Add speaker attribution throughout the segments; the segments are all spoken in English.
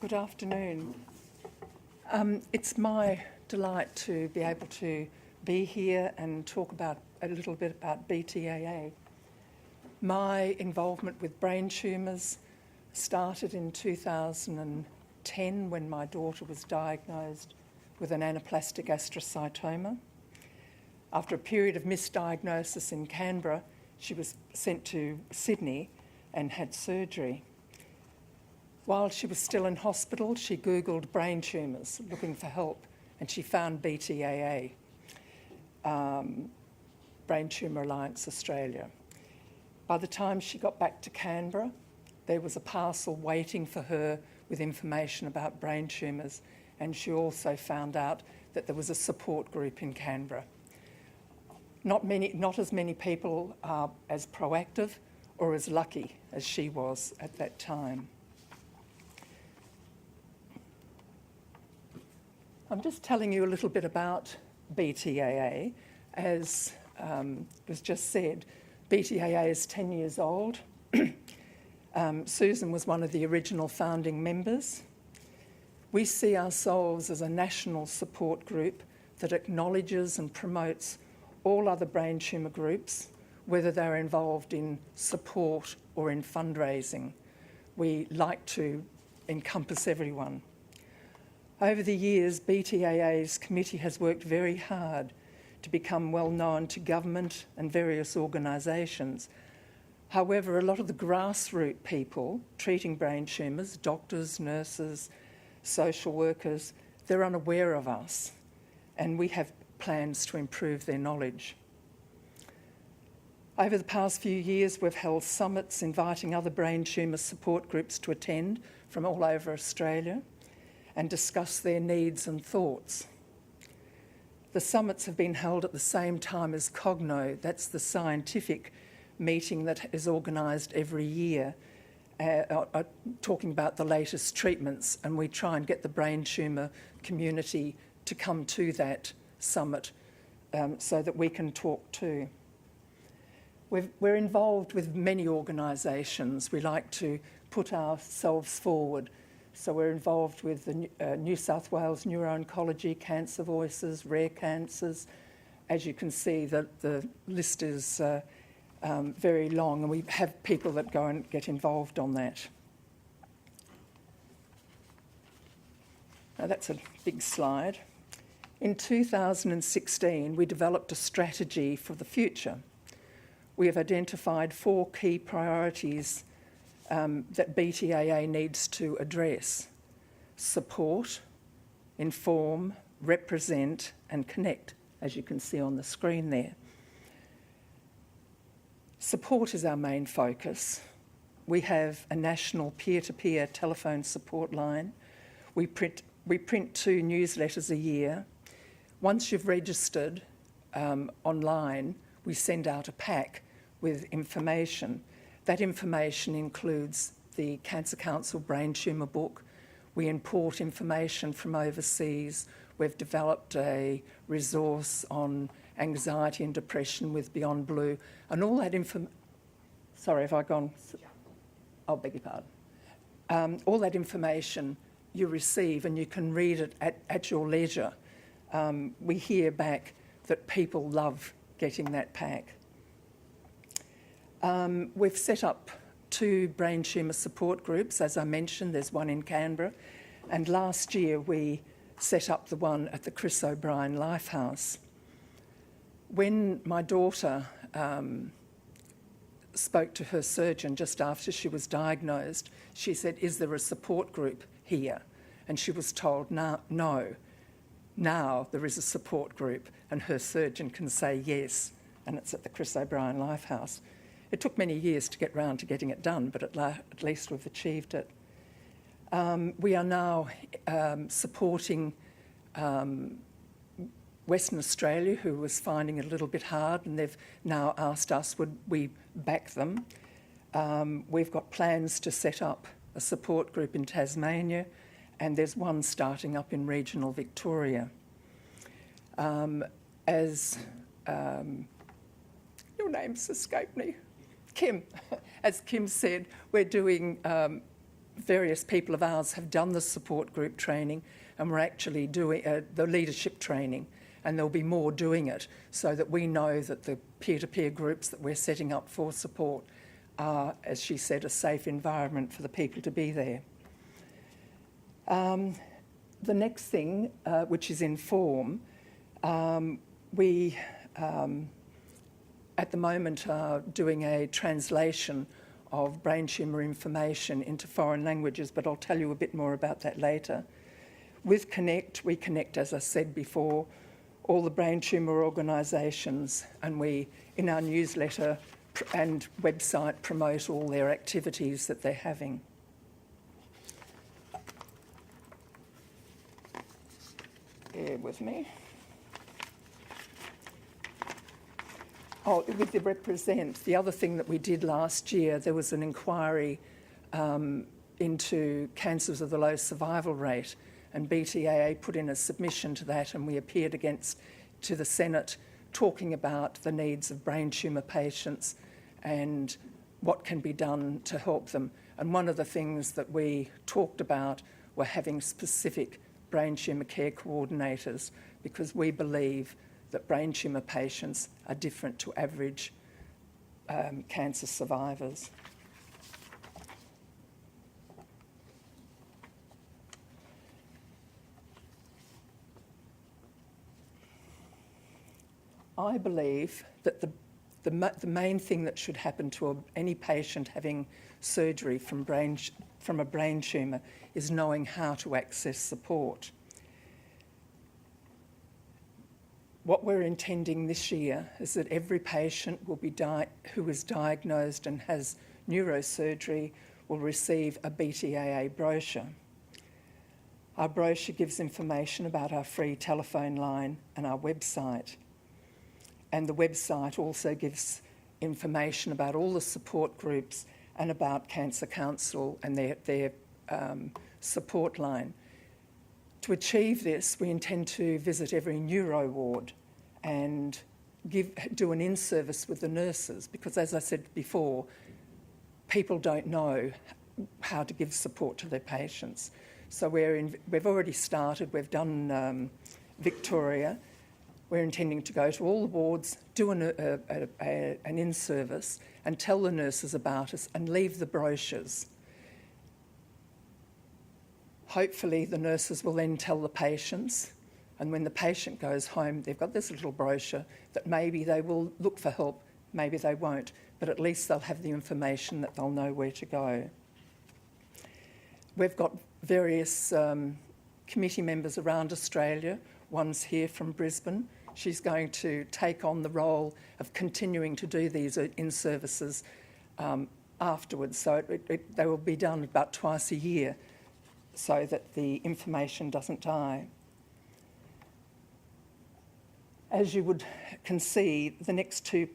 Speaker 1: Good afternoon. It's my delight to be able to be here and talk about a little bit about BTAA. My involvement with brain tumours started in 2010 when my daughter was diagnosed with an anaplastic astrocytoma. After a period of misdiagnosis in Canberra, she was sent to Sydney and had surgery. While she was still in hospital, she Googled brain tumours, looking for help, and she found BTAA, Brain Tumour Alliance Australia. By the time she got back to Canberra, there was a parcel waiting for her with information about brain tumours, and she also found out that there was a support group in Canberra. Not as many people are as proactive or as lucky as she was at that time. I'm just telling you a little bit about BTAA. As was just said, BTAA is 10 years old. Susan was one of the original founding members. We see ourselves as a national support group that acknowledges and promotes all other brain tumour groups, whether they're involved in support or in fundraising. We like to encompass everyone. Over the years, BTAA's committee has worked very hard to become well known to government and various organisations. However, a lot of the grassroots people treating brain tumours, doctors, nurses, social workers, they're unaware of us, and we have plans to improve their knowledge. Over the past few years, we've held summits inviting other brain tumour support groups to attend from all over Australia and discuss their needs and thoughts. The summits have been held at the same time as Cogno, that's the scientific meeting that is organised every year, talking about the latest treatments, and we try and get the brain tumour community to come to that summit so that we can talk too. We're involved with many organisations. We like to put ourselves forward. So we're involved with the New South Wales Neuro-Oncology, Cancer Voices, Rare Cancers. As you can see, the list is very long, and we have people that go and get involved on that. Now that's a big slide. In 2016, we developed a strategy for the future. We have identified 4 key priorities that BTAA needs to address: support, inform, represent and connect, as you can see on the screen there. Support is our main focus. We have a national peer-to-peer telephone support line. We print 2 newsletters a year. Once you've registered online, we send out a pack with information. That information includes the Cancer Council Brain Tumour book. We import information from overseas. We've developed a resource on anxiety and depression with Beyond Blue, and all that Sorry, have I gone? I'll beg your pardon. All that information you receive, and you can read it at your leisure. We hear back that people love getting that pack. We've set up 2 brain tumour support groups. As I mentioned, there's one in Canberra, and last year we set up the one at the Chris O'Brien Lifehouse. When my daughter spoke to her surgeon just after she was diagnosed, she said, "Is there a support group here?" And she was told, no. Now there is a support group, and her surgeon can say yes, and it's at the Chris O'Brien Lifehouse. It took many years to get round to getting it done, but at least we've achieved it. We are now supporting Western Australia, who was finding it a little bit hard, and they've now asked us would we back them. We've got plans to set up a support group in Tasmania, and there's one starting up in regional Victoria. Your name's escaped me. Kim. As Kim said, we're doing various people of ours have done the support group training, and we're actually doing the leadership training, and there'll be more doing it, so that we know that the peer-to-peer groups that we're setting up for support are, as she said, a safe environment for the people to be there. The next thing, which is inform, we at the moment are doing a translation of brain tumour information into foreign languages, but I'll tell you a bit more about that later. With Connect, we connect, as I said before, all the brain tumour organisations, and we, in our newsletter and website, promote all their activities that they're having. Bear with me. Oh, with the Represent, the other thing that we did last year, there was an inquiry into cancers of the low survival rate, and BTAA put in a submission to that, and we appeared to the Senate talking about the needs of brain tumour patients and what can be done to help them. And one of the things that we talked about were having specific brain tumour care coordinators, because we believe that brain tumour patients are different to average cancer survivors. I believe that the main thing that should happen to any patient having surgery from a brain tumour is knowing how to access support. What we're intending this year is that every patient will be who is diagnosed and has neurosurgery will receive a BTAA brochure. Our brochure gives information about our free telephone line and our website. And the website also gives information about all the support groups and about Cancer Council and their support line. To achieve this, we intend to visit every neuro ward and do an in-service with the nurses, because, as I said before, people don't know how to give support to their patients. So we've already started. We've done Victoria. We're intending to go to all the wards, do an in-service, and tell the nurses about us and leave the brochures. Hopefully the nurses will then tell the patients, and when the patient goes home, they've got this little brochure that maybe they will look for help, maybe they won't, but at least they'll have the information that they'll know where to go. We've got various committee members around Australia. One's here from Brisbane. She's going to take on the role of continuing to do these in-services afterwards. So they will be done about twice a year so that the information doesn't die. As you can see, the next two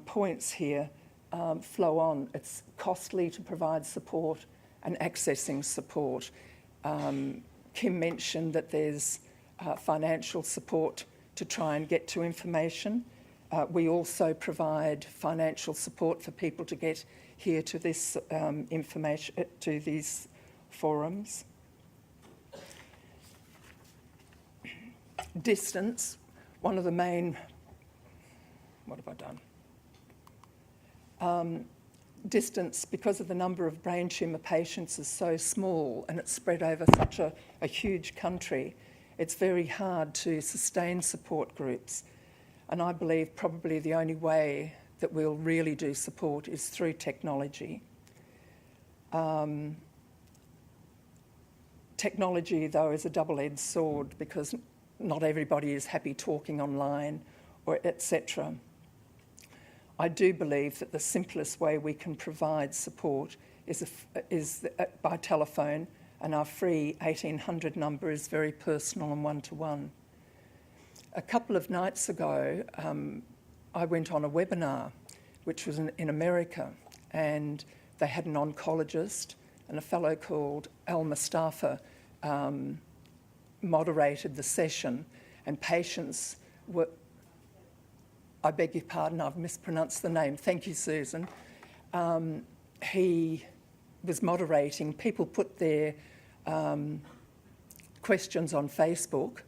Speaker 1: points here flow on. It's costly to provide support and accessing support. Kim mentioned that there's financial support to try and get to information. We also provide financial support for people to get here to this information, to these forums. Distance, one of the main, what have I done? Distance, because of the number of brain tumour patients, is so small and it's spread over such a huge country. It's very hard to sustain support groups, and I believe probably the only way that we'll really do support is through technology. Technology, though, is a double-edged sword, because not everybody is happy talking online or etc. I do believe that the simplest way we can provide support is by telephone, and our free 1800 number is very personal and one-to-one. A couple of nights ago, I went on a webinar, which was in America, and they had an oncologist, and a fellow called Al Mustafa moderated the session, and patients were... I beg your pardon, I've mispronounced the name. Thank you, Susan. He was moderating, people put their questions on Facebook,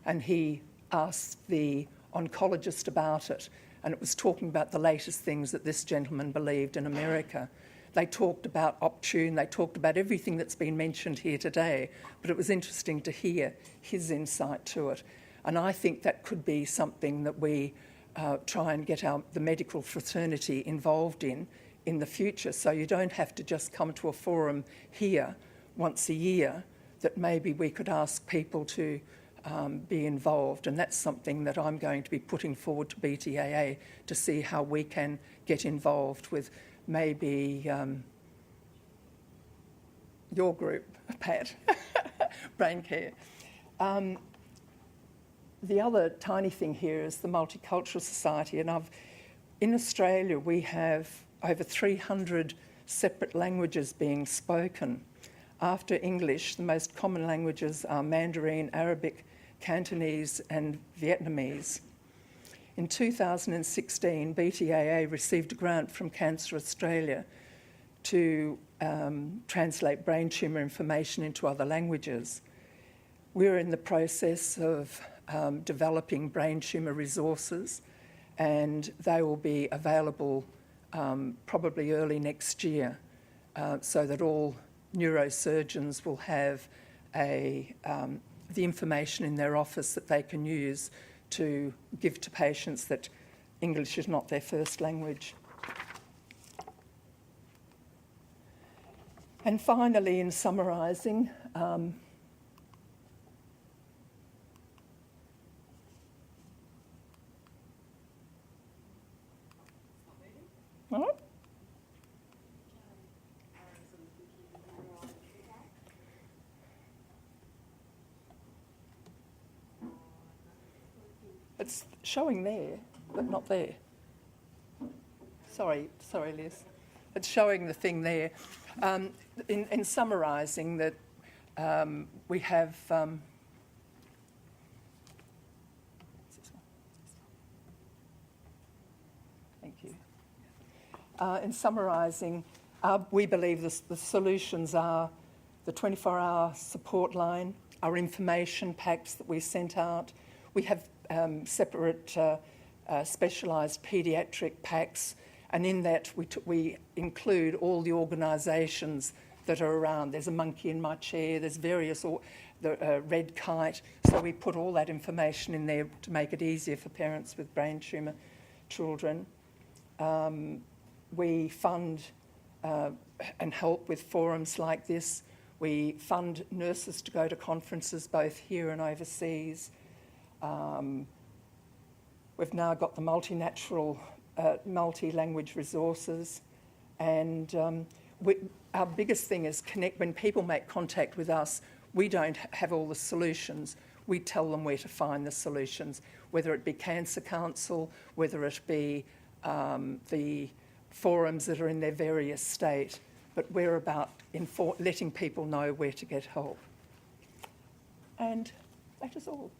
Speaker 1: and he asked the oncologist about it, and it was talking about the latest things that this gentleman believed in America. They talked about Optune, they talked about everything that's been mentioned here today, but it was interesting to hear his insight to it. And I think that could be something that we try and get the medical fraternity involved in the future, so you don't have to just come to a forum here once a year, that maybe we could ask people to be involved. And that's something that I'm going to be putting forward to BTAA to see how we can get involved with maybe your group, Pat, Brain Care. The other tiny thing here is the Multicultural Society, and in Australia we have over 300 separate languages being spoken. After English, the most common languages are Mandarin, Arabic, Cantonese and Vietnamese. In 2016, BTAA received a grant from Cancer Australia to translate brain tumour information into other languages. We're in the process of developing brain tumour resources, and they will be available probably early next year, so that all neurosurgeons will have the information in their office that they can use to give to patients that English is not their first language. And finally, in summarising, it's showing there, but not there. Sorry, Liz. It's showing the thing there. In summarising that, we have... Thank you. In summarising, we believe the solutions are the 24-hour support line, our information packs that we sent out. We have separate specialised paediatric packs, and in that we include all the organisations that are around. There's a monkey in my chair, there's various, the red kite, so we put all that information in there to make it easier for parents with brain tumour children. We fund and help with forums like this. We fund nurses to go to conferences both here and overseas. We've now got the multi-language resources, and our biggest thing is connect. When people make contact with us, we don't have all the solutions. We tell them where to find the solutions, whether it be Cancer Council, whether it be the forums that are in their various state, but we're about letting people know where to get help. And that is all.